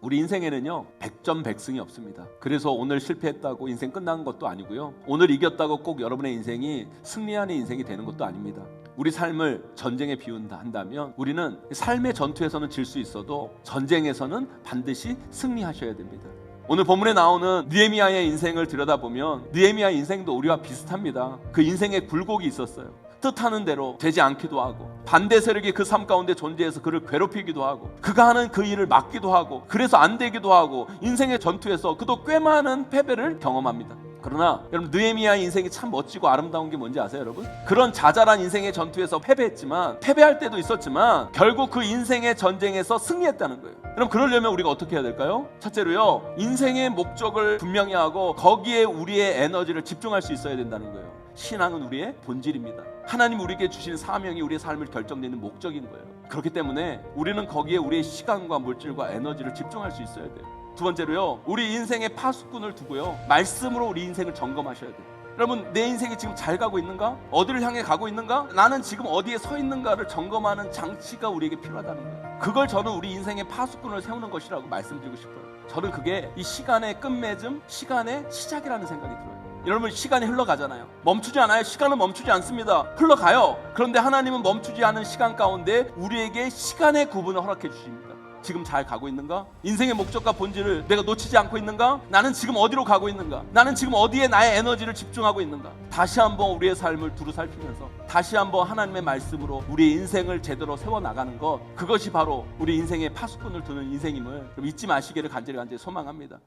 우리 인생에는요 100점 100승이 없습니다. 그래서 오늘 실패했다고 인생 끝난 것도 아니고요, 오늘 이겼다고 꼭 여러분의 인생이 승리하는 인생이 되는 것도 아닙니다. 우리 삶을 전쟁에 비운다 한다면 우리는 삶의 전투에서는 질 수 있어도 전쟁에서는 반드시 승리하셔야 됩니다. 오늘 본문에 나오는 느헤미야의 인생을 들여다보면 느헤미야 인생도 우리와 비슷합니다. 그 인생에 굴곡이 있었어요. 뜻하는 대로 되지 않기도 하고, 반대 세력이 그 삶 가운데 존재해서 그를 괴롭히기도 하고, 그가 하는 그 일을 막기도 하고, 그래서 안 되기도 하고, 인생의 전투에서 그도 꽤 많은 패배를 경험합니다. 그러나 여러분, 느헤미야의 인생이 참 멋지고 아름다운 게 뭔지 아세요, 여러분? 그런 자잘한 인생의 전투에서 패배했지만, 패배할 때도 있었지만 결국 그 인생의 전쟁에서 승리했다는 거예요. 그럼 그러려면 우리가 어떻게 해야 될까요? 첫째로요, 인생의 목적을 분명히 하고 거기에 우리의 에너지를 집중할 수 있어야 된다는 거예요. 신앙은 우리의 본질입니다. 하나님 우리에게 주신 사명이 우리의 삶을 결정내는 목적인 거예요. 그렇기 때문에 우리는 거기에 우리의 시간과 물질과 에너지를 집중할 수 있어야 돼요. 두 번째로요, 우리 인생의 파수꾼을 두고요, 말씀으로 우리 인생을 점검하셔야 돼요. 여러분, 내 인생이 지금 잘 가고 있는가? 어디를 향해 가고 있는가? 나는 지금 어디에 서 있는가를 점검하는 장치가 우리에게 필요하다는 거예요. 그걸 저는 우리 인생의 파수꾼을 세우는 것이라고 말씀드리고 싶어요. 저는 그게 이 시간의 끝맺음, 시간의 시작이라는 생각이 들어요. 여러분, 시간이 흘러가잖아요. 멈추지 않아요. 시간은 멈추지 않습니다. 흘러가요. 그런데 하나님은 멈추지 않은 시간 가운데 우리에게 시간의 구분을 허락해 주십니다. 지금 잘 가고 있는가? 인생의 목적과 본질을 내가 놓치지 않고 있는가? 나는 지금 어디로 가고 있는가? 나는 지금 어디에 나의 에너지를 집중하고 있는가? 다시 한번 우리의 삶을 두루 살피면서 다시 한번 하나님의 말씀으로 우리의 인생을 제대로 세워나가는 것, 그것이 바로 우리 인생의 파수꾼을 두는 인생임을 잊지 마시기를 간절히 소망합니다.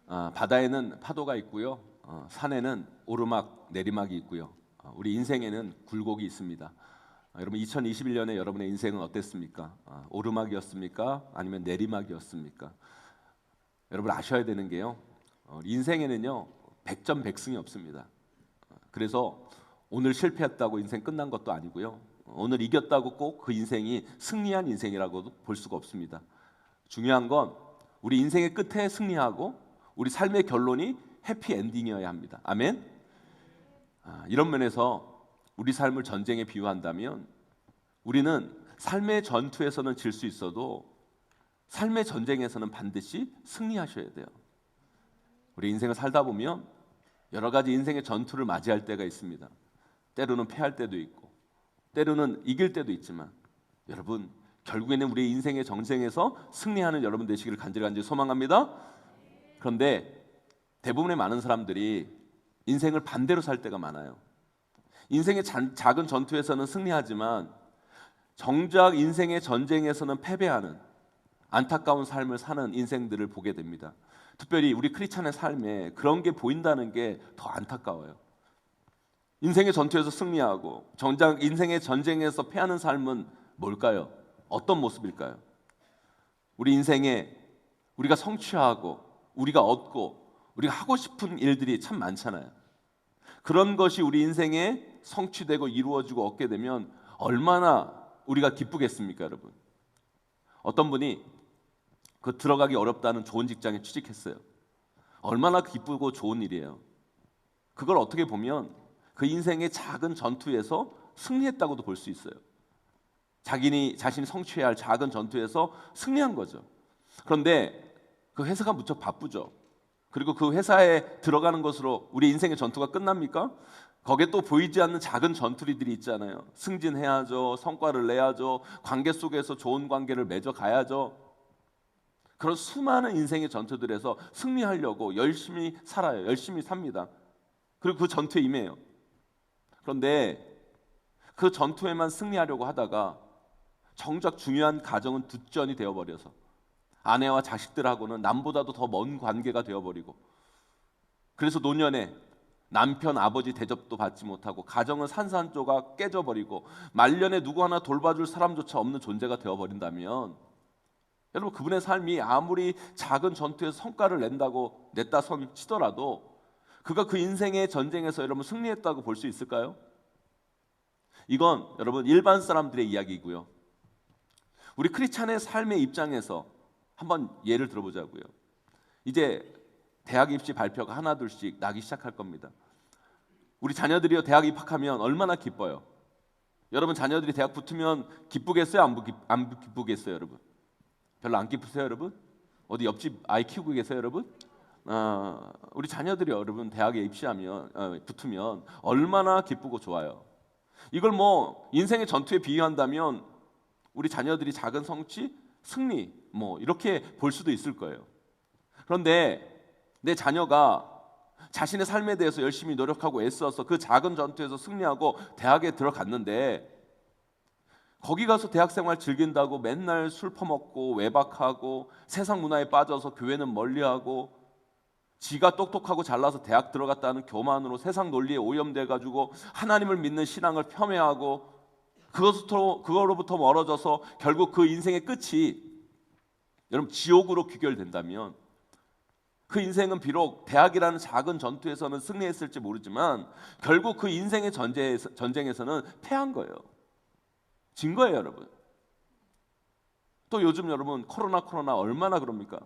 바다에는 파도가 있고요, 산에는 오르막 내리막이 있고요, 우리 인생에는 굴곡이 있습니다. 여러분, 2021년에 여러분의 인생은 어땠습니까? 오르막이었습니까? 아니면 내리막이었습니까? 여러분 아셔야 되는 게요, 인생에는요 100점 100승이 없습니다. 그래서 오늘 실패했다고 인생 끝난 것도 아니고요, 오늘 이겼다고 꼭 그 인생이 승리한 인생이라고도 볼 수가 없습니다. 중요한 건 우리 인생의 끝에 승리하고 우리 삶의 결론이 해피엔딩이어야 합니다. 아멘? 이런 면에서 우리 삶을 전쟁에 비유한다면 우리는 삶의 전투에서는 질 수 있어도 삶의 전쟁에서는 반드시 승리하셔야 돼요. 우리 인생을 살다 보면 여러 가지 인생의 전투를 맞이할 때가 있습니다. 때로는 패할 때도 있고 때로는 이길 때도 있지만, 여러분 결국에는 우리 인생의 전쟁에서 승리하는 여러분 되시기를 간절히 소망합니다. 그런데 대부분의 많은 사람들이 인생을 반대로 살 때가 많아요. 인생의 작은 전투에서는 승리하지만 정작 인생의 전쟁에서는 패배하는 안타까운 삶을 사는 인생들을 보게 됩니다. 특별히 우리 크리스찬의 삶에 그런 게 보인다는 게 더 안타까워요. 인생의 전투에서 승리하고 정작 인생의 전쟁에서 패하는 삶은 뭘까요? 어떤 모습일까요? 우리 인생에 우리가 성취하고 우리가 얻고 우리가 하고 싶은 일들이 참 많잖아요. 그런 것이 우리 인생에 성취되고 이루어지고 얻게 되면 얼마나 우리가 기쁘겠습니까, 여러분? 어떤 분이 그 들어가기 어렵다는 좋은 직장에 취직했어요. 얼마나 기쁘고 좋은 일이에요. 그걸 어떻게 보면 그 인생의 작은 전투에서 승리했다고도 볼 수 있어요. 자신이 성취해야 할 작은 전투에서 승리한 거죠. 그런데 그 회사가 무척 바쁘죠. 그리고 그 회사에 들어가는 것으로 우리 인생의 전투가 끝납니까? 거기에 또 보이지 않는 작은 전투리들이 있잖아요. 승진해야죠, 성과를 내야죠, 관계 속에서 좋은 관계를 맺어 가야죠. 그런 수많은 인생의 전투들에서 승리하려고 열심히 살아요. 열심히 삽니다. 그리고 그 전투에 임해요. 그런데 그 전투에만 승리하려고 하다가 정작 중요한 가정은 뒷전이 되어버려서 아내와 자식들하고는 남보다도 더 먼 관계가 되어버리고, 그래서 노년에 남편 아버지 대접도 받지 못하고 가정은 산산조각 깨져버리고 말년에 누구 하나 돌봐줄 사람조차 없는 존재가 되어버린다면, 여러분 그분의 삶이 아무리 작은 전투에서 성과를 냈다 손 치더라도 그가 그 인생의 전쟁에서 여러분 승리했다고 볼 수 있을까요? 이건 여러분 일반 사람들의 이야기고요. 우리 크리스찬의 삶의 입장에서 한번 예를 들어보자고요. 이제 대학 입시 발표가 하나둘씩 나기 시작할 겁니다. 우리 자녀들이요, 대학 입학하면 얼마나 기뻐요. 여러분 자녀들이 대학 붙으면 기쁘겠어요? 안 기쁘겠어요, 여러분? 별로 안 기쁘세요, 여러분? 어디 옆집 아이 키우고 계세요, 여러분? 우리 자녀들이 여러분 대학에 입시하면 붙으면 얼마나 기쁘고 좋아요. 이걸 뭐 인생의 전투에 비유한다면 우리 자녀들이 작은 성취, 승리 뭐 이렇게 볼 수도 있을 거예요. 그런데 내 자녀가 자신의 삶에 대해서 열심히 노력하고 애써서 그 작은 전투에서 승리하고 대학에 들어갔는데 거기 가서 대학 생활 즐긴다고 맨날 술 퍼먹고 외박하고 세상 문화에 빠져서 교회는 멀리하고 지가 똑똑하고 잘나서 대학 들어갔다는 교만으로 세상 논리에 오염돼 가지고 하나님을 믿는 신앙을 폄훼하고 그거로부터 멀어져서 결국 그 인생의 끝이 여러분 지옥으로 귀결된다면 그 인생은 비록 대학이라는 작은 전투에서는 승리했을지 모르지만 결국 그 인생의 전쟁에서는 패한 거예요. 진 거예요, 여러분. 또 요즘 여러분 코로나 얼마나 그럽니까?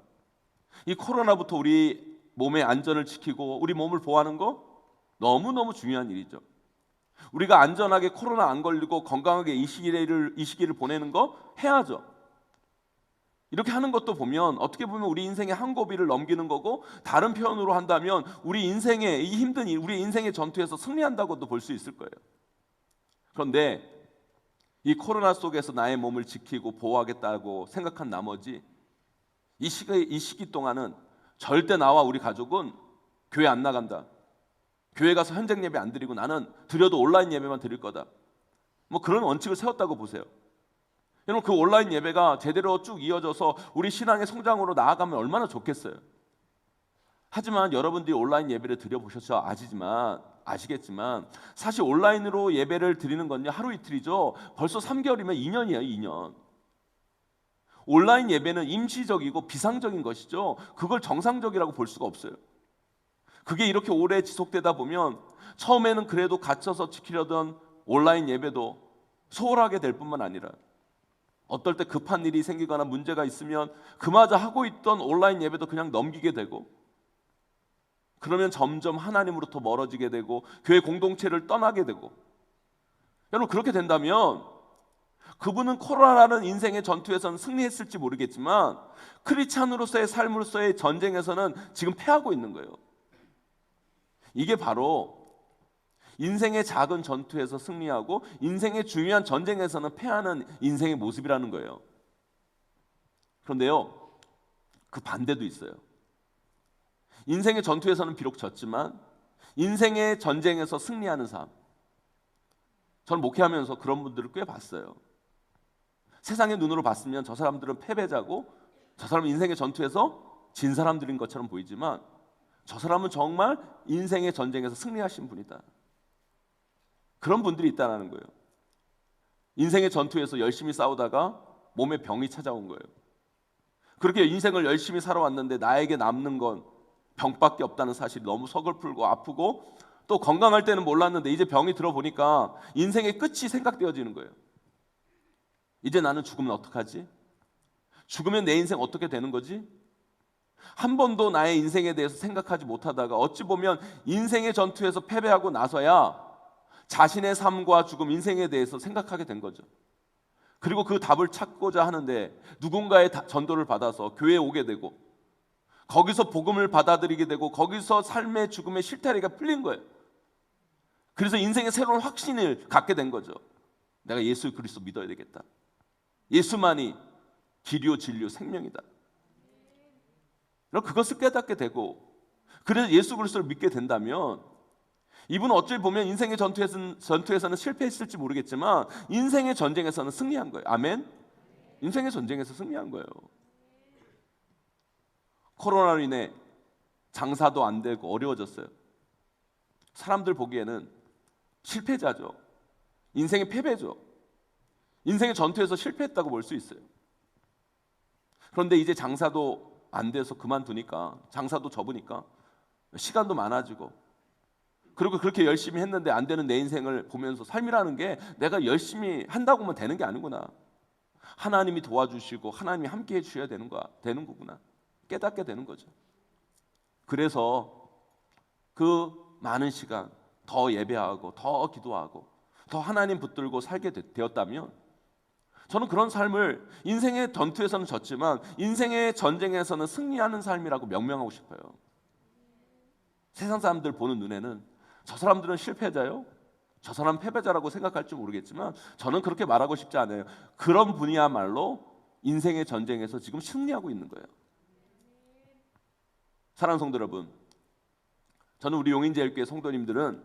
이 코로나부터 우리 몸의 안전을 지키고 우리 몸을 보호하는 거 너무너무 중요한 일이죠. 우리가 안전하게 코로나 안 걸리고 건강하게 이 시기를 보내는 거 해야죠. 이렇게 하는 것도 보면 어떻게 보면 우리 인생의 한 고비를 넘기는 거고 다른 표현으로 한다면 우리 인생의 이 힘든 일, 우리 인생의 전투에서 승리한다고도 볼 수 있을 거예요. 그런데 이 코로나 속에서 나의 몸을 지키고 보호하겠다고 생각한 나머지 이 시기 동안은 절대 나와 우리 가족은 교회 안 나간다. 교회 가서 현장 예배 안 드리고 나는 드려도 온라인 예배만 드릴 거다. 뭐 그런 원칙을 세웠다고 보세요. 여러분 그 온라인 예배가 제대로 쭉 이어져서 우리 신앙의 성장으로 나아가면 얼마나 좋겠어요. 하지만 여러분들이 온라인 예배를 드려보셔서 아시겠지만 사실 온라인으로 예배를 드리는 건요 하루 이틀이죠. 벌써 3개월이면 2년이에요. 2년. 온라인 예배는 임시적이고 비상적인 것이죠. 그걸 정상적이라고 볼 수가 없어요. 그게 이렇게 오래 지속되다 보면 처음에는 그래도 갇혀서 지키려던 온라인 예배도 소홀하게 될 뿐만 아니라 어떨 때 급한 일이 생기거나 문제가 있으면 그마저 하고 있던 온라인 예배도 그냥 넘기게 되고 그러면 점점 하나님으로부터 멀어지게 되고 교회 공동체를 떠나게 되고 여러분 그렇게 된다면 그분은 코로나라는 인생의 전투에서는 승리했을지 모르겠지만 크리스찬으로서의 삶으로서의 전쟁에서는 지금 패하고 있는 거예요. 이게 바로 인생의 작은 전투에서 승리하고 인생의 중요한 전쟁에서는 패하는 인생의 모습이라는 거예요. 그런데요, 그 반대도 있어요. 인생의 전투에서는 비록 졌지만 인생의 전쟁에서 승리하는 삶. 저는 목회하면서 그런 분들을 꽤 봤어요. 세상의 눈으로 봤으면 저 사람들은 패배자고 저 사람은 인생의 전투에서 진 사람들인 것처럼 보이지만 저 사람은 정말 인생의 전쟁에서 승리하신 분이다. 그런 분들이 있다는 거예요. 인생의 전투에서 열심히 싸우다가 몸에 병이 찾아온 거예요. 그렇게 인생을 열심히 살아왔는데 나에게 남는 건 병밖에 없다는 사실이 너무 서글프고 아프고 또 건강할 때는 몰랐는데 이제 병이 들어보니까 인생의 끝이 생각되어지는 거예요. 이제 나는 죽으면 어떡하지? 죽으면 내 인생 어떻게 되는 거지? 한 번도 나의 인생에 대해서 생각하지 못하다가 어찌 보면 인생의 전투에서 패배하고 나서야 자신의 삶과 죽음, 인생에 대해서 생각하게 된 거죠. 그리고 그 답을 찾고자 하는데 누군가의 전도를 받아서 교회에 오게 되고 거기서 복음을 받아들이게 되고 거기서 삶의 죽음의 실타래가 풀린 거예요. 그래서 인생의 새로운 확신을 갖게 된 거죠. 내가 예수 그리스도 믿어야 되겠다. 예수만이 길이요 진리요 생명이다. 그것을 깨닫게 되고 그래서 예수 그리스도를 믿게 된다면 이분은 어찌 보면 인생의 전투에서는 실패했을지 모르겠지만 인생의 전쟁에서는 승리한 거예요. 아멘? 인생의 전쟁에서 승리한 거예요. 코로나로 인해 장사도 안 되고 어려워졌어요. 사람들 보기에는 실패자죠. 인생의 패배죠. 인생의 전투에서 실패했다고 볼 수 있어요. 그런데 이제 장사도 안 돼서 그만두니까 장사도 접으니까 시간도 많아지고 그리고 그렇게 열심히 했는데 안 되는 내 인생을 보면서 삶이라는 게 내가 열심히 한다고만 되는 게 아니구나. 하나님이 도와주시고 하나님이 함께 해주셔야 되는 거구나. 깨닫게 되는 거죠. 그래서 그 많은 시간 더 예배하고 더 기도하고 더 하나님 붙들고 살게 되었다면 저는 그런 삶을 인생의 전투에서는 졌지만 인생의 전쟁에서는 승리하는 삶이라고 명명하고 싶어요. 세상 사람들 보는 눈에는 저 사람들은 실패자요? 저 사람 패배자라고 생각할지 모르겠지만 저는 그렇게 말하고 싶지 않아요. 그런 분이야말로 인생의 전쟁에서 지금 승리하고 있는 거예요. 사랑하는 성도 여러분, 저는 우리 용인제일교회 성도님들은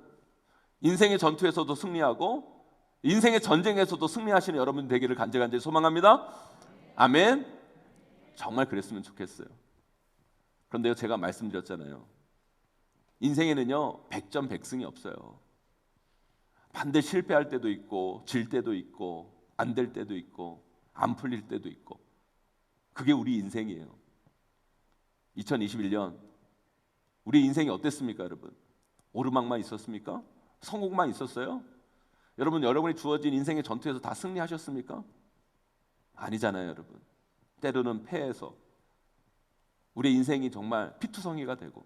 인생의 전투에서도 승리하고 인생의 전쟁에서도 승리하시는 여러분 되기를 간절히 소망합니다. 아멘. 정말 그랬으면 좋겠어요. 그런데요, 제가 말씀드렸잖아요. 인생에는요 100점 100승이 없어요. 반드시 실패할 때도 있고 질 때도 있고 안 될 때도 있고 안 풀릴 때도 있고, 그게 우리 인생이에요. 2021년 우리 인생이 어땠습니까, 여러분? 오르막만 있었습니까? 성공만 있었어요? 여러분이 주어진 인생의 전투에서 다 승리하셨습니까? 아니잖아요, 여러분. 때로는 패해서 우리 인생이 정말 피투성이가 되고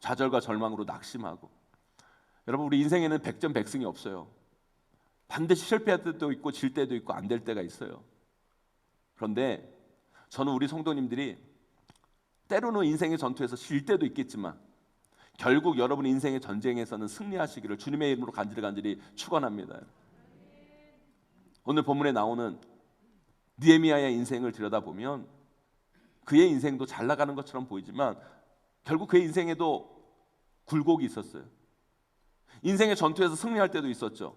좌절과 절망으로 낙심하고. 여러분, 우리 인생에는 100점 100승이 없어요. 반드시 실패할 때도 있고 질 때도 있고 안 될 때가 있어요. 그런데 저는 우리 성도님들이 때로는 인생의 전투에서 질 때도 있겠지만 결국 여러분 인생의 전쟁에서는 승리하시기를 주님의 이름으로 간절히 축원합니다. 오늘 본문에 나오는 느헤미야의 인생을 들여다보면 그의 인생도 잘 나가는 것처럼 보이지만 결국 그의 인생에도 굴곡이 있었어요. 인생의 전투에서 승리할 때도 있었죠.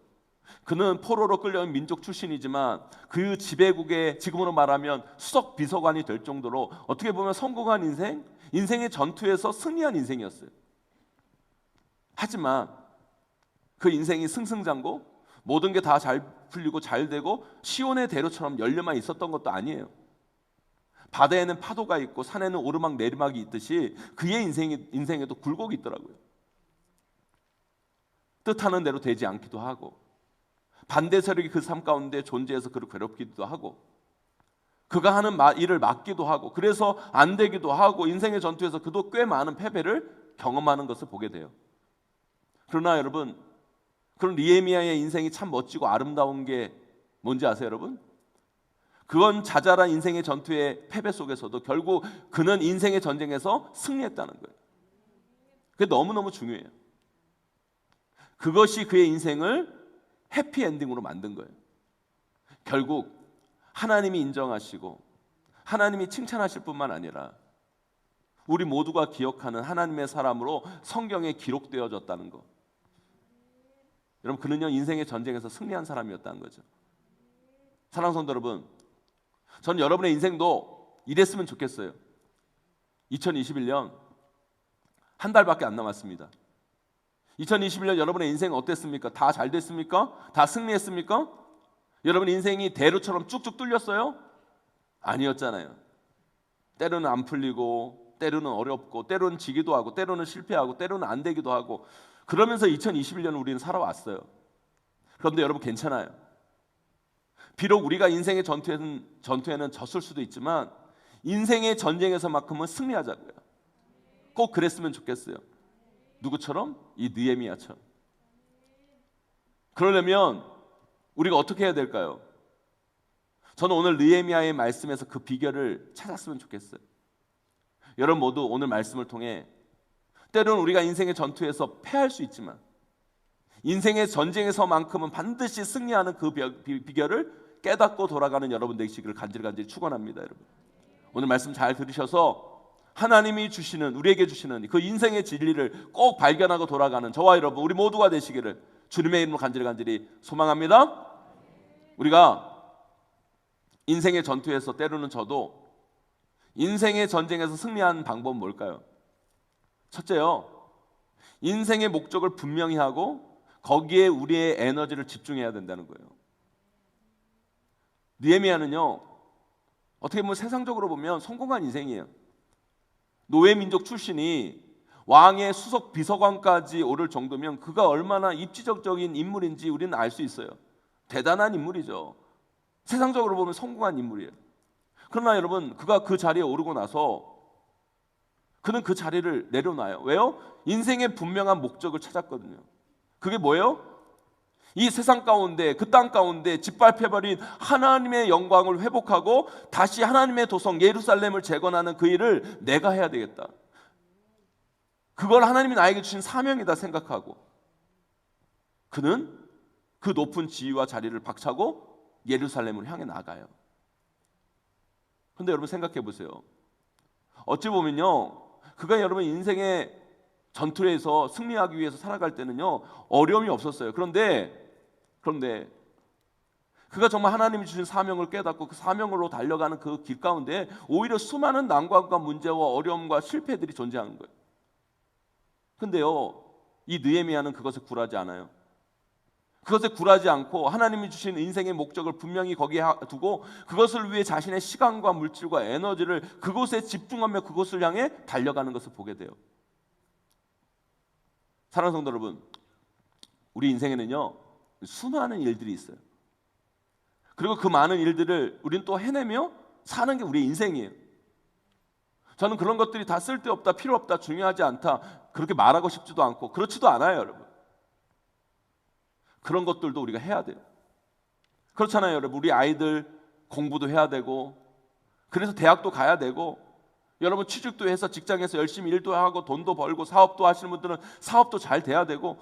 그는 포로로 끌려온 민족 출신이지만 그 지배국의, 지금으로 말하면 수석 비서관이 될 정도로 어떻게 보면 성공한 인생, 인생의 전투에서 승리한 인생이었어요. 하지만 그 인생이 승승장구, 모든 게 다 잘 풀리고 잘 되고 시온의 대로처럼 열려만 있었던 것도 아니에요. 바다에는 파도가 있고 산에는 오르막 내리막이 있듯이 그의 인생에도 굴곡이 있더라고요. 뜻하는 대로 되지 않기도 하고 반대 세력이 그 삶 가운데 존재해서 그를 괴롭히기도 하고 그가 하는 일을 막기도 하고 그래서 안 되기도 하고 인생의 전투에서 그도 꽤 많은 패배를 경험하는 것을 보게 돼요. 그러나 여러분, 그런 느헤미야의 인생이 참 멋지고 아름다운 게 뭔지 아세요, 여러분? 그건 자잘한 인생의 전투의 패배 속에서도 결국 그는 인생의 전쟁에서 승리했다는 거예요. 그게 너무너무 중요해요. 그것이 그의 인생을 해피엔딩으로 만든 거예요. 결국 하나님이 인정하시고 하나님이 칭찬하실 뿐만 아니라 우리 모두가 기억하는 하나님의 사람으로 성경에 기록되어졌다는 것. 여러분, 그는요 인생의 전쟁에서 승리한 사람이었다는 거죠. 사랑하는 성도 여러분, 저는 여러분의 인생도 이랬으면 좋겠어요. 2021년 한 달밖에 안 남았습니다. 2021년 여러분의 인생 어땠습니까? 다 잘 됐습니까? 다 승리했습니까? 여러분 인생이 대로처럼 쭉쭉 뚫렸어요? 아니었잖아요. 때로는 안 풀리고 때로는 어렵고 때로는 지기도 하고 때로는 실패하고 때로는 안 되기도 하고 그러면서 2021년을 우리는 살아왔어요. 그런데 여러분 괜찮아요. 비록 우리가 인생의 전투에는 졌을 수도 있지만 인생의 전쟁에서만큼은 승리하자고요. 꼭 그랬으면 좋겠어요. 누구처럼? 이 느헤미야처럼. 그러려면 우리가 어떻게 해야 될까요? 저는 오늘 느헤미야의 말씀에서 그 비결을 찾았으면 좋겠어요. 여러분 모두 오늘 말씀을 통해 때로는 우리가 인생의 전투에서 패할 수 있지만 인생의 전쟁에서만큼은 반드시 승리하는 그 비결을 깨닫고 돌아가는 여러분 되시기를 간절히 축원합니다. 여러분, 오늘 말씀 잘 들으셔서 하나님이 주시는, 우리에게 주시는 그 인생의 진리를 꼭 발견하고 돌아가는 저와 여러분 우리 모두가 되시기를 주님의 이름으로 간절히 소망합니다. 우리가 인생의 전투에서 때로는 져도 인생의 전쟁에서 승리하는 방법은 뭘까요? 첫째요, 인생의 목적을 분명히 하고 거기에 우리의 에너지를 집중해야 된다는 거예요. 느헤미야는요 어떻게 보면 세상적으로 보면 성공한 인생이에요. 노예 민족 출신이 왕의 수석 비서관까지 오를 정도면 그가 얼마나 입지적인 인물인지 우리는 알 수 있어요. 대단한 인물이죠. 세상적으로 보면 성공한 인물이에요. 그러나 여러분, 그가 그 자리에 오르고 나서 그는 그 자리를 내려놔요. 왜요? 인생의 분명한 목적을 찾았거든요. 그게 뭐예요? 이 세상 가운데, 그 땅 가운데 짓밟혀버린 하나님의 영광을 회복하고 다시 하나님의 도성 예루살렘을 재건하는 그 일을 내가 해야 되겠다. 그걸 하나님이 나에게 주신 사명이다 생각하고 그는 그 높은 지위와 자리를 박차고 예루살렘을 향해 나가요. 그런데 여러분 생각해 보세요. 어찌 보면요, 그가 여러분 인생의 전투에서 승리하기 위해서 살아갈 때는요 어려움이 없었어요. 그런데 그가 정말 하나님이 주신 사명을 깨닫고 그 사명으로 달려가는 그 길 가운데 오히려 수많은 난관과 문제와 어려움과 실패들이 존재하는 거예요. 근데요, 이 느헤미야는 그것에 굴하지 않아요. 그것에 굴하지 않고 하나님이 주신 인생의 목적을 분명히 거기에 두고 그것을 위해 자신의 시간과 물질과 에너지를 그곳에 집중하며 그곳을 향해 달려가는 것을 보게 돼요. 사랑하는 성도 여러분, 우리 인생에는요 수많은 일들이 있어요. 그리고 그 많은 일들을 우리는 또 해내며 사는 게 우리 인생이에요. 저는 그런 것들이 다 쓸데없다, 필요 없다, 중요하지 않다 그렇게 말하고 싶지도 않고 그렇지도 않아요, 여러분. 그런 것들도 우리가 해야 돼요. 그렇잖아요, 여러분. 우리 아이들 공부도 해야 되고 그래서 대학도 가야 되고 여러분 취직도 해서 직장에서 열심히 일도 하고 돈도 벌고 사업도 하시는 분들은 사업도 잘 돼야 되고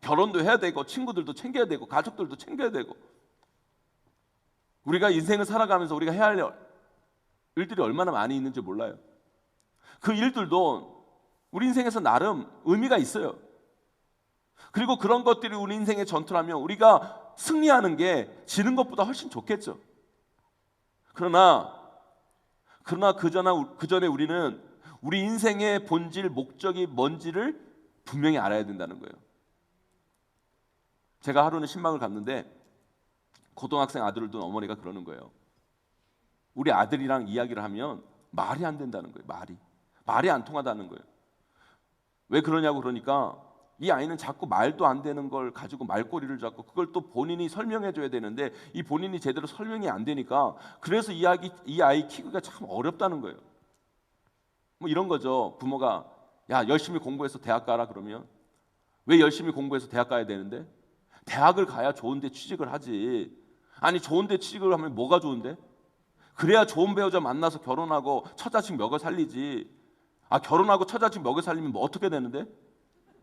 결혼도 해야 되고 친구들도 챙겨야 되고 가족들도 챙겨야 되고 우리가 인생을 살아가면서 우리가 해야 할 일들이 얼마나 많이 있는지 몰라요. 그 일들도 우리 인생에서 나름 의미가 있어요. 그리고 그런 것들이 우리 인생의 전투라면 우리가 승리하는 게 지는 것보다 훨씬 좋겠죠. 그러나 그 전에 우리는 우리 인생의 본질, 목적이 뭔지를 분명히 알아야 된다는 거예요. 제가 하루는 신방을 갔는데 고등학생 아들을 둔 어머니가 그러는 거예요. 우리 아들이랑 이야기를 하면 말이 안 된다는 거예요. 말이 안 통하다는 거예요. 왜 그러냐고 그러니까 이 아이는 자꾸 말도 안 되는 걸 가지고 말꼬리를 잡고 그걸 또 본인이 설명해 줘야 되는데 이 본인이 제대로 설명이 안 되니까 그래서 이 아이 키우기가 참 어렵다는 거예요. 뭐 이런 거죠. 부모가 야 열심히 공부해서 대학 가라 그러면 왜 열심히 공부해서 대학 가야 되는데? 대학을 가야 좋은 데 취직을 하지. 아니 좋은 데 취직을 하면 뭐가 좋은데? 그래야 좋은 배우자 만나서 결혼하고 처자식 먹여 살리지. 아 결혼하고 처자식 먹여 살리면 뭐 어떻게 되는데?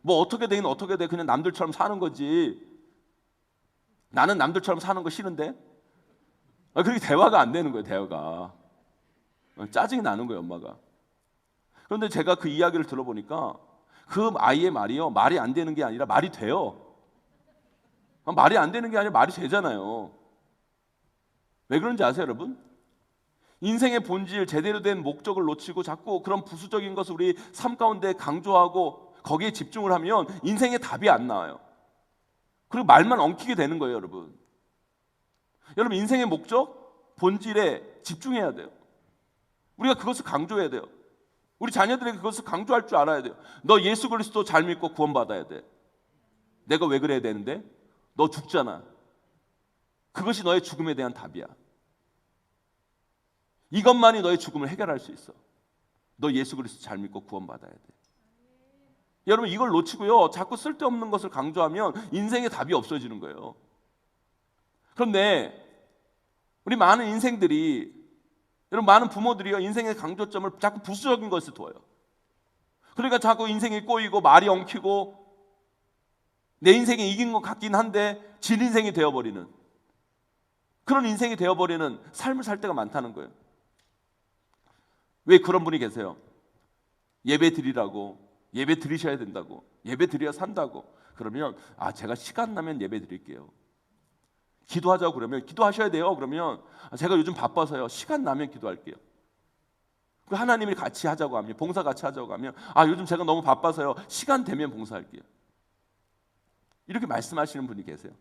뭐 어떻게 되긴 어떻게 돼. 그냥 남들처럼 사는 거지. 나는 남들처럼 사는 거 싫은데? 그렇게 대화가 안 되는 거예요. 대화가 짜증이 나는 거예요. 엄마가. 그런데 제가 그 이야기를 들어보니까 그 아이의 말이요 말이 안 되는 게 아니라 말이 돼요. 말이 안 되는 게 아니라 말이 되잖아요. 왜 그런지 아세요, 여러분? 인생의 본질, 제대로 된 목적을 놓치고 자꾸 그런 부수적인 것을 우리 삶 가운데 강조하고 거기에 집중을 하면 인생의 답이 안 나와요. 그리고 말만 엉키게 되는 거예요, 여러분. 여러분 인생의 목적, 본질에 집중해야 돼요. 우리가 그것을 강조해야 돼요. 우리 자녀들에게 그것을 강조할 줄 알아야 돼요. 너 예수 그리스도 잘 믿고 구원받아야 돼. 내가 왜 그래야 되는데? 너 죽잖아. 그것이 너의 죽음에 대한 답이야. 이것만이 너의 죽음을 해결할 수 있어. 너 예수 그리스도 잘 믿고 구원받아야 돼. 여러분 이걸 놓치고요 자꾸 쓸데없는 것을 강조하면 인생의 답이 없어지는 거예요. 그런데 우리 많은 인생들이 여러분 많은 부모들이요 인생의 강조점을 자꾸 부수적인 것을 둬요. 그러니까 자꾸 인생이 꼬이고 말이 엉키고 내 인생이 이긴 것 같긴 한데 진 인생이 되어버리는 그런 인생이 되어버리는 삶을 살 때가 많다는 거예요. 왜 그런 분이 계세요? 예배 드리라고 예배 드리셔야 된다고 예배 드려야 산다고 그러면 제가 시간 나면 예배 드릴게요. 기도하자고 그러면 기도하셔야 돼요. 그러면 제가 요즘 바빠서요. 시간 나면 기도할게요. 하나님이 같이 하자고 하면 봉사 같이 하자고 하면 요즘 제가 너무 바빠서요. 시간 되면 봉사할게요. 이렇게 말씀하시는 분이 계세요.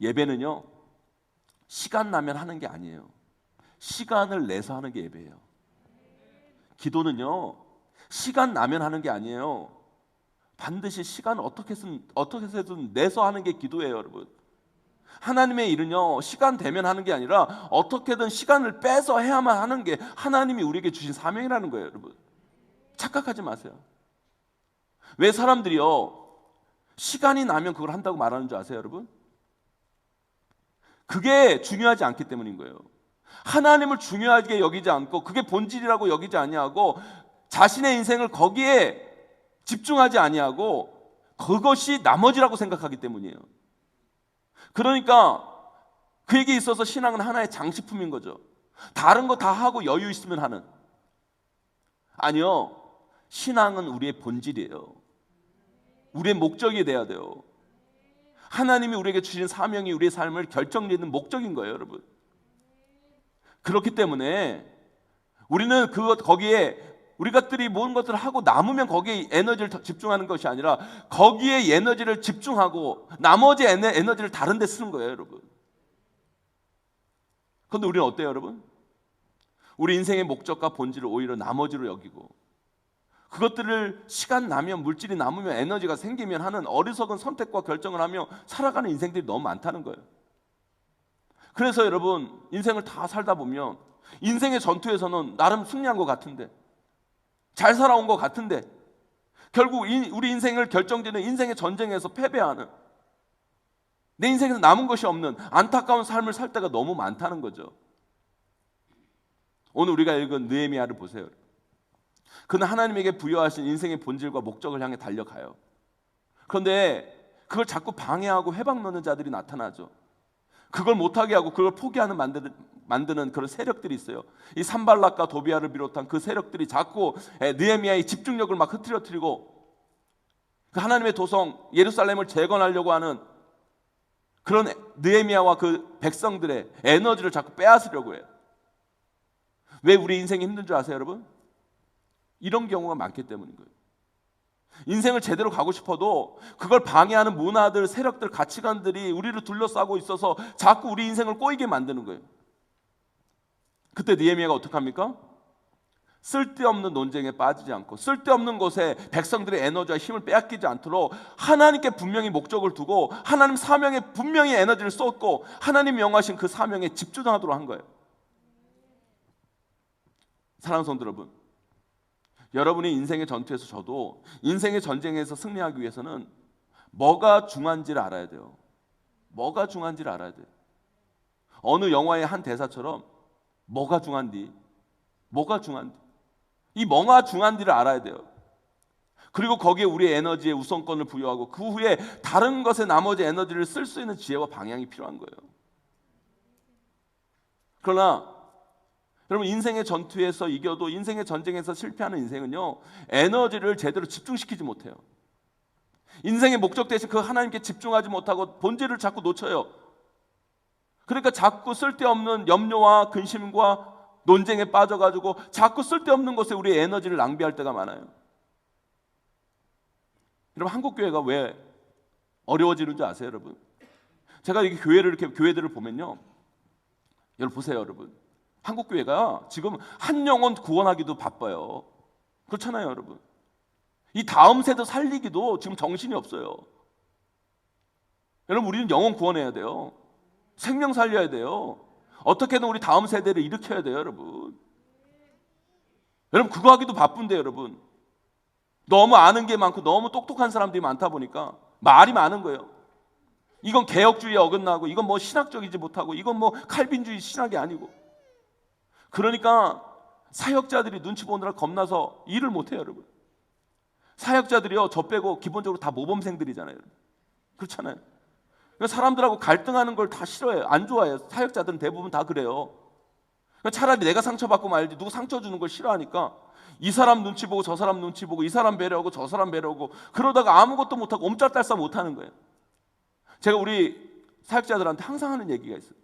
예배는요. 시간 나면 하는 게 아니에요. 시간을 내서 하는 게 예배예요. 기도는요. 시간 나면 하는 게 아니에요. 반드시 시간을 어떻게 해서든 내서 하는 게 기도예요, 여러분. 하나님의 일은요. 시간 되면 하는 게 아니라 어떻게든 시간을 빼서 해야만 하는 게 하나님이 우리에게 주신 사명이라는 거예요, 여러분. 착각하지 마세요. 왜 사람들이요. 시간이 나면 그걸 한다고 말하는 줄 아세요, 여러분? 그게 중요하지 않기 때문인 거예요. 하나님을 중요하게 여기지 않고 그게 본질이라고 여기지 아니하고 자신의 인생을 거기에 집중하지 아니하고 그것이 나머지라고 생각하기 때문이에요. 그러니까 그에게 있어서 신앙은 하나의 장식품인 거죠. 다른 거 다 하고 여유 있으면 하는. 아니요. 신앙은 우리의 본질이에요. 우리의 목적이 돼야 돼요. 하나님이 우리에게 주신 사명이 우리의 삶을 결정짓는 목적인 거예요, 여러분. 그렇기 때문에 우리는 거기에 우리 것들이 모든 것들을 하고 남으면 거기에 에너지를 집중하는 것이 아니라 거기에 에너지를 집중하고 나머지 에너지를 다른 데 쓰는 거예요, 여러분. 그런데 우리는 어때요, 여러분? 우리 인생의 목적과 본질을 오히려 나머지로 여기고 그것들을 시간 나면, 물질이 남으면, 에너지가 생기면 하는 어리석은 선택과 결정을 하며 살아가는 인생들이 너무 많다는 거예요. 그래서 여러분, 인생을 다 살다 보면 인생의 전투에서는 나름 승리한 것 같은데, 잘 살아온 것 같은데, 결국 우리 인생을 결정짓는 인생의 전쟁에서 패배하는, 내 인생에서 남은 것이 없는 안타까운 삶을 살 때가 너무 많다는 거죠. 오늘 우리가 읽은 느헤미야를 보세요. 그는 하나님에게 부여하신 인생의 본질과 목적을 향해 달려가요. 그런데 그걸 자꾸 방해하고 회방 넣는 자들이 나타나죠. 그걸 못하게 하고 그걸 포기하는 만드는 그런 세력들이 있어요. 이 산발락과 도비아를 비롯한 그 세력들이 자꾸 느헤미야의 집중력을 막 흐트러뜨리고 그 하나님의 도성 예루살렘을 재건하려고 하는 그런 느헤미야와 그 백성들의 에너지를 자꾸 빼앗으려고 해요. 왜 우리 인생이 힘든 줄 아세요, 여러분? 이런 경우가 많기 때문인 거예요. 인생을 제대로 가고 싶어도 그걸 방해하는 문화들, 세력들, 가치관들이 우리를 둘러싸고 있어서 자꾸 우리 인생을 꼬이게 만드는 거예요. 그때 느헤미야가 어떻게 합니까? 쓸데없는 논쟁에 빠지지 않고 쓸데없는 것에 백성들의 에너지와 힘을 빼앗기지 않도록 하나님께 분명히 목적을 두고 하나님 사명에 분명히 에너지를 쏟고 하나님 명하신 그 사명에 집중하도록 한 거예요. 사랑하는 성도 여러분, 여러분이 인생의 전투에서 저도 인생의 전쟁에서 승리하기 위해서는 뭐가 중요한지를 알아야 돼요. 뭐가 중요한지를 알아야 돼요. 어느 영화의 한 대사처럼 뭐가 중요한지, 뭐가 중요한지, 이 뭐가 중요한지를 알아야 돼요. 그리고 거기에 우리의 에너지에 우선권을 부여하고 그 후에 다른 것에 나머지 에너지를 쓸 수 있는 지혜와 방향이 필요한 거예요. 그러나 여러분, 인생의 전투에서 이겨도 인생의 전쟁에서 실패하는 인생은요, 에너지를 제대로 집중시키지 못해요. 인생의 목적 대신 그 하나님께 집중하지 못하고 본질을 자꾸 놓쳐요. 그러니까 자꾸 쓸데없는 염려와 근심과 논쟁에 빠져가지고 자꾸 쓸데없는 것에 우리의 에너지를 낭비할 때가 많아요. 여러분, 한국교회가 왜 어려워지는 줄 아세요, 여러분? 제가 이렇게 교회들을 보면요, 여러분 보세요, 여러분. 한국교회가 지금 한 영혼 구원하기도 바빠요. 그렇잖아요, 여러분. 이 다음 세대 살리기도 지금 정신이 없어요. 여러분, 우리는 영혼 구원해야 돼요. 생명 살려야 돼요. 어떻게든 우리 다음 세대를 일으켜야 돼요, 여러분. 여러분, 그거 하기도 바쁜데, 여러분. 너무 아는 게 많고 너무 똑똑한 사람들이 많다 보니까 말이 많은 거예요. 이건 개혁주의에 어긋나고 이건 뭐 신학적이지 못하고 이건 뭐 칼빈주의 신학이 아니고. 그러니까 사역자들이 눈치 보느라 겁나서 일을 못해요, 여러분. 사역자들이요, 저 빼고 기본적으로 다 모범생들이잖아요. 그렇잖아요. 그러니까 사람들하고 갈등하는 걸 다 싫어해요. 안 좋아해요. 사역자들은 대부분 다 그래요. 그러니까 차라리 내가 상처받고 말지 누구 상처 주는 걸 싫어하니까 이 사람 눈치 보고 저 사람 눈치 보고 이 사람 배려하고 저 사람 배려하고 그러다가 아무것도 못하고 옴짝달싹 못하는 거예요. 제가 우리 사역자들한테 항상 하는 얘기가 있어요.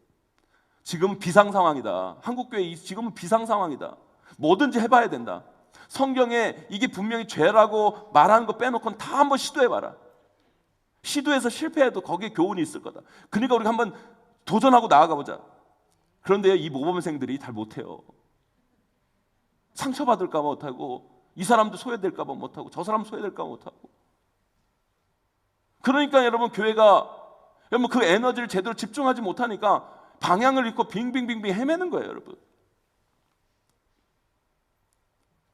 지금 비상 상황이다. 한국교회 지금은 비상 상황이다. 뭐든지 해봐야 된다. 성경에 이게 분명히 죄라고 말하는 거 빼놓고는 다 한번 시도해봐라. 시도해서 실패해도 거기에 교훈이 있을 거다. 그러니까 우리가 한번 도전하고 나아가보자. 그런데 이 모범생들이 잘 못해요. 상처받을까 봐 못하고 이 사람도 소외될까 봐 못하고 저 사람 소외될까 봐 못하고. 그러니까 여러분, 교회가 여러분 그 에너지를 제대로 집중하지 못하니까 방향을 잃고 빙빙빙빙 헤매는 거예요, 여러분.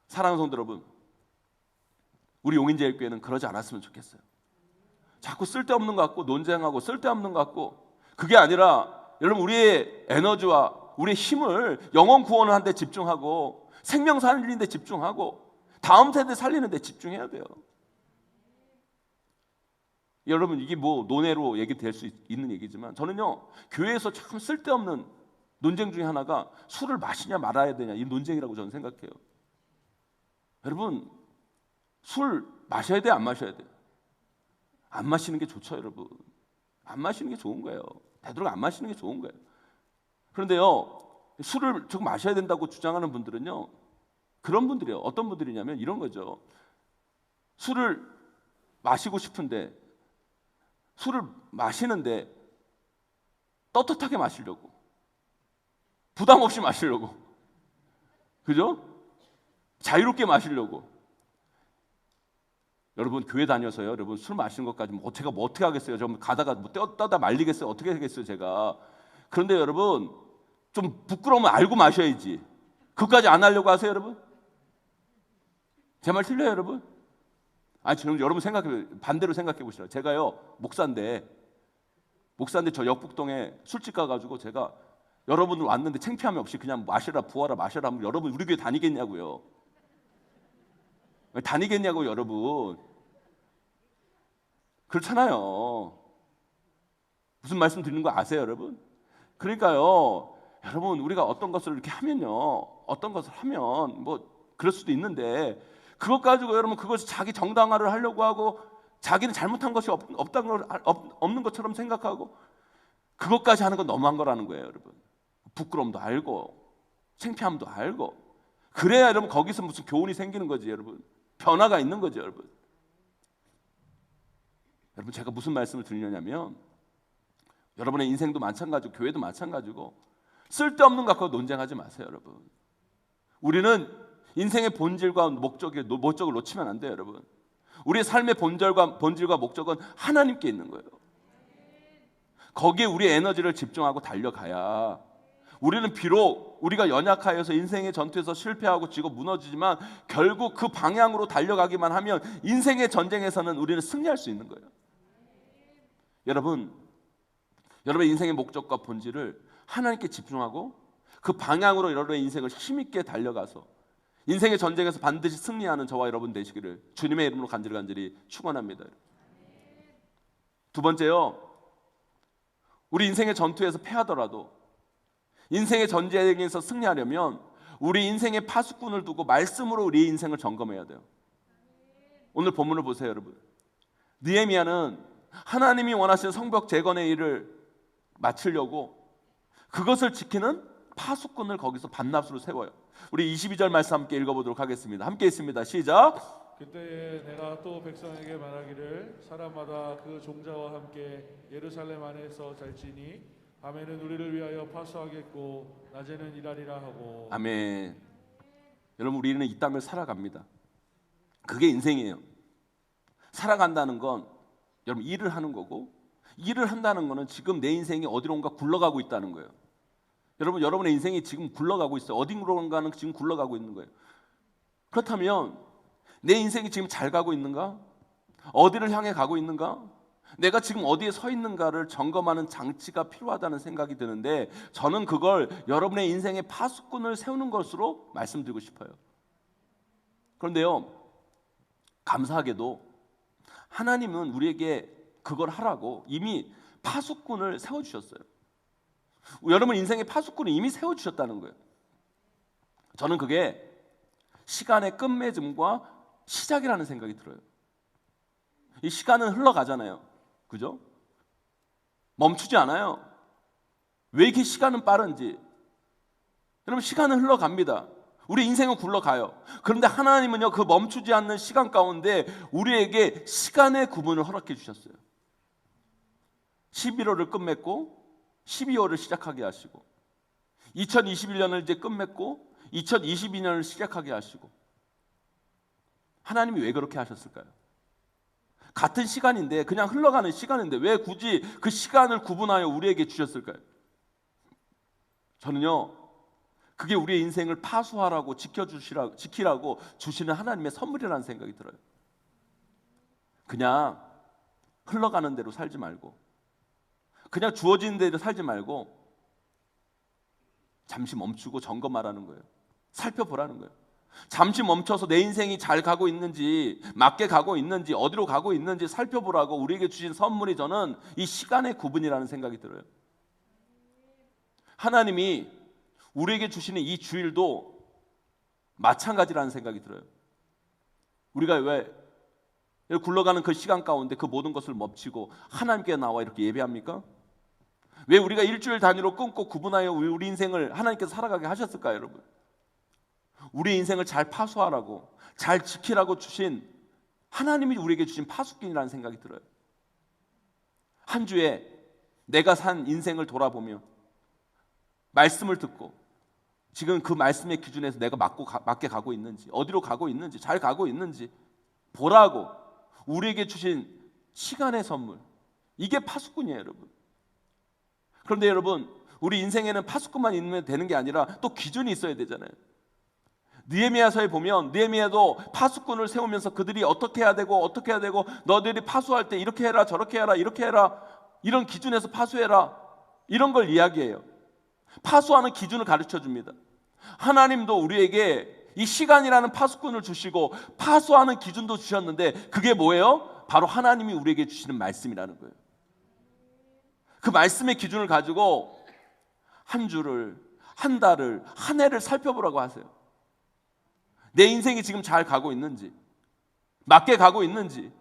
사랑하는 성도 여러분, 우리 용인제일교회는 그러지 않았으면 좋겠어요. 자꾸 쓸데없는 것 같고 논쟁하고 쓸데없는 것 같고, 그게 아니라 여러분 우리의 에너지와 우리의 힘을 영혼 구원을 하는 데 집중하고 생명 살리는 데 집중하고 다음 세대 살리는 데 집중해야 돼요. 여러분 이게 뭐 논외로 얘기될 수 있는 얘기지만 저는요, 교회에서 참 쓸데없는 논쟁 중에 하나가 술을 마시냐 말아야 되냐 이 논쟁이라고 저는 생각해요. 여러분 술 마셔야 돼, 안 마셔야 돼? 안 마시는 게 좋죠, 여러분. 안 마시는 게 좋은 거예요. 되도록 안 마시는 게 좋은 거예요. 그런데요, 술을 조금 마셔야 된다고 주장하는 분들은요, 그런 분들이에요. 어떤 분들이냐면 이런 거죠. 술을 마시고 싶은데, 술을 마시는데 떳떳하게 마시려고, 부담 없이 마시려고, 그죠? 자유롭게 마시려고. 여러분 교회 다녀서요, 여러분 술 마시는 것까지 제가 뭐 어떻게 하겠어요? 좀 가다가 뭐 떠다 말리겠어요? 어떻게 하겠어요, 제가? 그런데 여러분 좀 부끄러우면 알고 마셔야지. 그것까지 안 하려고 하세요, 여러분? 제 말 틀려요, 여러분? 아니 지금 여러분 반대로 생각해 보시라. 제가요 목사인데 저 역북동에 술집 가가지고 제가 여러분들 왔는데 창피함이 없이 그냥 마셔라 부어라 마셔라 하면 여러분 우리 교회 다니겠냐고요? 다니겠냐고 여러분. 그렇잖아요. 무슨 말씀 드리는 거 아세요, 여러분? 그러니까요, 여러분 우리가 어떤 것을 이렇게 하면요, 어떤 것을 하면 뭐 그럴 수도 있는데 그것 가지고 여러분 그것이 자기 정당화를 하려고 하고 자기는 잘못한 것이 없는 것처럼 생각하고 그것까지 하는 건 너무한 거라는 거예요, 여러분. 부끄러움도 알고 창피함도 알고. 그래야 여러분 거기서 무슨 교훈이 생기는 거지, 여러분. 변화가 있는 거죠, 여러분. 여러분 제가 무슨 말씀을 드리냐면 여러분의 인생도 마찬가지고 교회도 마찬가지고 쓸데없는 것 갖고 논쟁하지 마세요, 여러분. 우리는 인생의 본질과 목적을 놓치면 안 돼요, 여러분. 우리의 삶의 본질과 목적은 하나님께 있는 거예요. 거기에 우리의 에너지를 집중하고 달려가야 우리는 비록 우리가 연약하여서 인생의 전투에서 실패하고 지고 무너지지만 결국 그 방향으로 달려가기만 하면 인생의 전쟁에서는 우리는 승리할 수 있는 거예요. 여러분의 인생의 목적과 본질을 하나님께 집중하고 그 방향으로 여러분의 인생을 힘있게 달려가서 인생의 전쟁에서 반드시 승리하는 저와 여러분 되시기를 주님의 이름으로 간절히 축원합니다. 두 번째요, 우리 인생의 전투에서 패하더라도 인생의 전쟁에서 승리하려면 우리 인생의 파수꾼을 두고 말씀으로 우리의 인생을 점검해야 돼요. 오늘 본문을 보세요, 여러분. 느헤미야는 하나님이 원하시는 성벽 재건의 일을 마치려고 그것을 지키는 파수꾼을 거기서 반납수로 세워요. 우리 22절 말씀 함께 읽어보도록 하겠습니다. 함께 있습니다. 시작. 그때에 내가 또 백성에게 말하기를 사람마다 그 종자와 함께 예루살렘 안에서 잘지니 밤에는 우리를 위하여 파수하겠고 낮에는 일하리라 하고. 아멘. 여러분 우리는 이 땅을 살아갑니다. 그게 인생이에요. 살아간다는 건 여러분 일을 하는 거고, 일을 한다는 거는 지금 내 인생이 어디론가 굴러가고 있다는 거예요. 여러분의 인생이 지금 굴러가고 있어요. 어디론가는 지금 굴러가고 있는 거예요. 그렇다면 내 인생이 지금 잘 가고 있는가? 어디를 향해 가고 있는가? 내가 지금 어디에 서 있는가를 점검하는 장치가 필요하다는 생각이 드는데 저는 그걸 여러분의 인생의 파수꾼을 세우는 것으로 말씀드리고 싶어요. 그런데요, 감사하게도 하나님은 우리에게 그걸 하라고 이미 파수꾼을 세워주셨어요. 여러분 인생의 파수꾼을 이미 세워주셨다는 거예요. 저는 그게 시간의 끝맺음과 시작이라는 생각이 들어요. 이 시간은 흘러가잖아요. 그죠? 멈추지 않아요. 왜 이렇게 시간은 빠른지. 여러분 시간은 흘러갑니다. 우리 인생은 굴러가요. 그런데 하나님은요, 그 멈추지 않는 시간 가운데 우리에게 시간의 구분을 허락해 주셨어요. 11월을 끝맺고 12월을 시작하게 하시고 2021년을 이제 끝맺고 2022년을 시작하게 하시고. 하나님이 왜 그렇게 하셨을까요? 같은 시간인데, 그냥 흘러가는 시간인데 왜 굳이 그 시간을 구분하여 우리에게 주셨을까요? 저는요, 그게 우리의 인생을 파수하라고 지키라고 주시는 하나님의 선물이라는 생각이 들어요. 그냥 흘러가는 대로 살지 말고, 그냥 주어지는 대로 살지 말고 잠시 멈추고 점검하라는 거예요. 살펴보라는 거예요. 잠시 멈춰서 내 인생이 잘 가고 있는지, 맞게 가고 있는지, 어디로 가고 있는지 살펴보라고 우리에게 주신 선물이, 저는 이 시간의 구분이라는 생각이 들어요. 하나님이 우리에게 주시는 이 주일도 마찬가지라는 생각이 들어요. 우리가 왜 굴러가는 그 시간 가운데 그 모든 것을 멈추고 하나님께 나와 이렇게 예배합니까? 왜 우리가 일주일 단위로 끊고 구분하여 우리 인생을 하나님께서 살아가게 하셨을까요, 여러분? 우리 인생을 잘 파수하라고, 잘 지키라고 주신, 하나님이 우리에게 주신 파수꾼이라는 생각이 들어요. 한 주에 내가 산 인생을 돌아보며 말씀을 듣고 지금 그 말씀의 기준에서 내가 맞게 가고 있는지, 어디로 가고 있는지, 잘 가고 있는지 보라고 우리에게 주신 시간의 선물, 이게 파수꾼이에요, 여러분. 그런데 여러분, 우리 인생에는 파수꾼만 있으면 되는 게 아니라 또 기준이 있어야 되잖아요. 느헤미야서에 보면 느헤미야도 파수꾼을 세우면서 그들이 어떻게 해야 되고 어떻게 해야 되고, 너들이 파수할 때 이렇게 해라, 저렇게 해라, 이렇게 해라, 이런 기준에서 파수해라, 이런 걸 이야기해요. 파수하는 기준을 가르쳐 줍니다. 하나님도 우리에게 이 시간이라는 파수꾼을 주시고 파수하는 기준도 주셨는데, 그게 뭐예요? 바로 하나님이 우리에게 주시는 말씀이라는 거예요. 그 말씀의 기준을 가지고 한 주를, 한 달을, 한 해를 살펴보라고 하세요. 내 인생이 지금 잘 가고 있는지, 맞게 가고 있는지,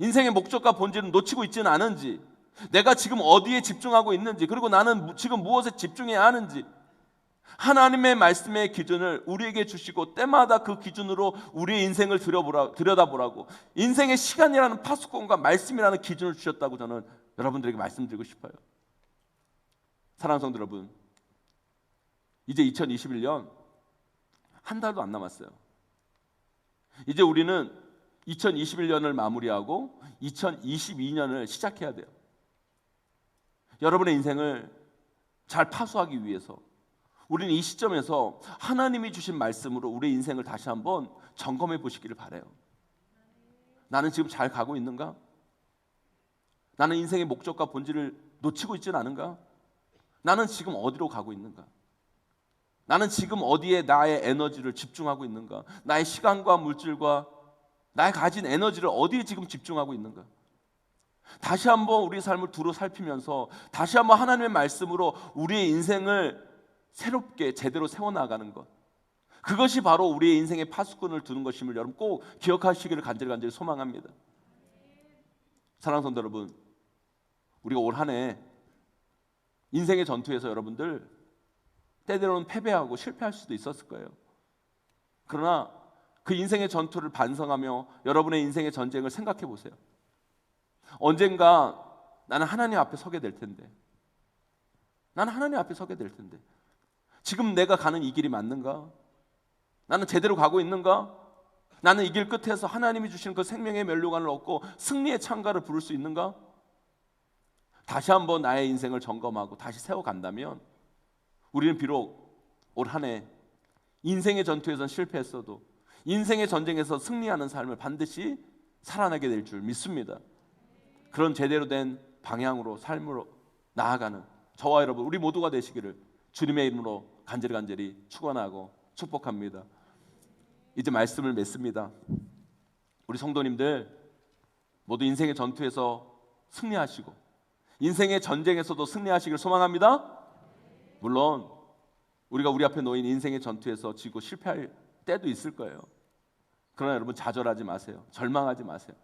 인생의 목적과 본질을 놓치고 있지는 않은지, 내가 지금 어디에 집중하고 있는지, 그리고 나는 지금 무엇에 집중해야 하는지, 하나님의 말씀의 기준을 우리에게 주시고 때마다 그 기준으로 우리의 인생을 들여다보라고, 인생의 시간이라는 파수꾼과 말씀이라는 기준을 주셨다고 저는 여러분들에게 말씀드리고 싶어요. 사랑하는 성도 여러분, 이제 2021년 한 달도 안 남았어요. 이제 우리는 2021년을 마무리하고 2022년을 시작해야 돼요. 여러분의 인생을 잘 파수하기 위해서 우리는 이 시점에서 하나님이 주신 말씀으로 우리의 인생을 다시 한번 점검해 보시기를 바라요. 나는 지금 잘 가고 있는가? 나는 인생의 목적과 본질을 놓치고 있지는 않은가? 나는 지금 어디로 가고 있는가? 나는 지금 어디에 나의 에너지를 집중하고 있는가? 나의 시간과 물질과 나의 가진 에너지를 어디에 지금 집중하고 있는가? 다시 한번 우리 삶을 두루 살피면서 다시 한번 하나님의 말씀으로 우리의 인생을 새롭게 제대로 세워나가는 것, 그것이 바로 우리의 인생의 파수꾼을 두는 것임을 여러분 꼭 기억하시기를 간절히 소망합니다. 사랑하는 성도 여러분, 우리가 올 한 해 인생의 전투에서 여러분들 때때로는 패배하고 실패할 수도 있었을 거예요. 그러나 그 인생의 전투를 반성하며 여러분의 인생의 전쟁을 생각해 보세요. 언젠가 나는 하나님 앞에 서게 될 텐데, 나는 하나님 앞에 서게 될 텐데, 지금 내가 가는 이 길이 맞는가? 나는 제대로 가고 있는가? 나는 이 길 끝에서 하나님이 주시는 그 생명의 면류관을 얻고 승리의 창가를 부를 수 있는가? 다시 한번 나의 인생을 점검하고 다시 세워간다면 우리는 비록 올 한 해 인생의 전투에선 실패했어도 인생의 전쟁에서 승리하는 삶을 반드시 살아나게 될 줄 믿습니다. 그런 제대로 된 방향으로 삶으로 나아가는 저와 여러분 우리 모두가 되시기를 주님의 이름으로 간절히 축원하고 축복합니다. 이제 말씀을 맺습니다. 우리 성도님들 모두 인생의 전투에서 승리하시고 인생의 전쟁에서도 승리하시길 소망합니다. 물론 우리가 우리 앞에 놓인 인생의 전투에서 지고 실패할 때도 있을 거예요. 그러나 여러분 좌절하지 마세요. 절망하지 마세요.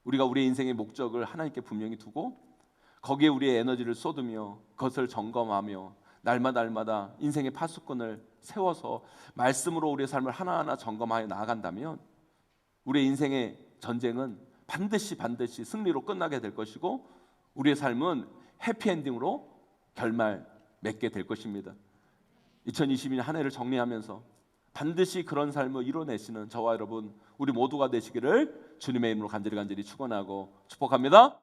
우리가 우리의 인생의 목적을 하나님께 분명히 두고 거기에 우리의 에너지를 쏟으며 그것을 점검하며 날마다 인생의 파수꾼을 세워서 말씀으로 우리의 삶을 하나하나 점검하여 나아간다면 우리의 인생의 전쟁은 반드시 승리로 끝나게 될 것이고 우리의 삶은 해피엔딩으로 결말 맺게 될 것입니다. 2022년 한 해를 정리하면서 반드시 그런 삶을 이뤄내시는 저와 여러분 우리 모두가 되시기를 주님의 이름으로 간절히 축원하고 축복합니다.